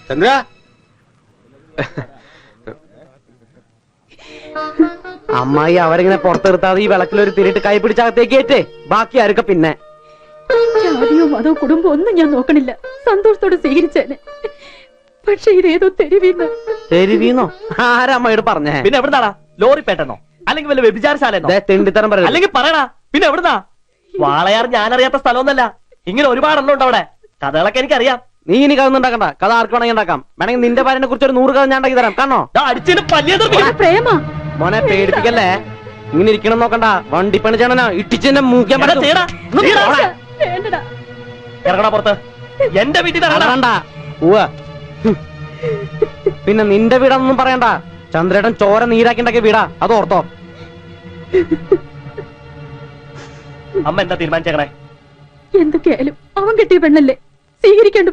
ചന്ദ്ര അമ്മായി അവരിങ്ങനെ പുറത്തെടുത്താതെ ഈ വിളക്കിലൊരു തിരിട്ട് കൈ പിടിച്ചകത്തേക്ക് ഏറ്റേ ബാക്കി ആരൊക്കെ പിന്നെ. ജാതിയോ മതോ കുടുംബം ഒന്നും ഞാൻ നോക്കണില്ല, സന്തോഷത്തോടെ സ്വീകരിച്ചേനെ. പക്ഷെ ഇതേതോ തെരുവീന്നോ? ആരമ്മയോട് പറഞ്ഞേ? പിന്നെ എവിടുന്നാടാ? ലോറി പേട്ടെന്നോ അല്ലെങ്കിൽ വല്ല വ്യഭിചാരശാലെന്നോ? തെണ്ടിത്തരം പറയരുത്. അല്ലെങ്കിൽ പറയടാ, പിന്നെ എവിടുന്നാ? വാളയാർ ഞാനറിയാത്ത സ്ഥലമൊന്നല്ല. ഇങ്ങനെ ഒരുപാടെണ്ണം ഉണ്ട് അവിടെ. കഥകളൊക്കെ എനിക്കറിയാം. നീ ഇനി കഥ ഉണ്ടാക്കണ്ട. കഥ ആർക്ക് വേണമെങ്കിൽ ഉണ്ടാക്കാം. വേണമെങ്കിൽ നിന്റെ ഭാര്യനെ കുറിച്ച് ഒരു 100 കഥ ഞാൻ ഉണ്ടാക്കി തരാം. കാണോ? അടിച്ചതിന് പല്ലിയത് പ്രേമ മോനെ പേടിപ്പിക്കല്ലേ. ഇങ്ങനെ ഇരിക്കണം നോക്കണ്ട. വണ്ടിപ്പണി ചേണനാ ഇട്ടിച്ചെന്നെ മൂക്കാൻ ഇറങ്ങണ പുറത്ത്. എന്റെ വീട്ടിൽ വേണ്ട. പിന്നെ നിന്റെ വീടാണെന്നും പറയണ്ട. ചന്ദ്രേട്ടൻ ചോര നീരാക്കിണ്ടാക്കിയ വീടാ, അത് ഓർത്തോ. അമ്മ എന്താ തീരുമാനിച്ചേക്കണേ? എന്തൊക്കെയായാലും അവൻ കിട്ടിയ പെണ്ണല്ലേ, സ്വീകരിക്കേണ്ട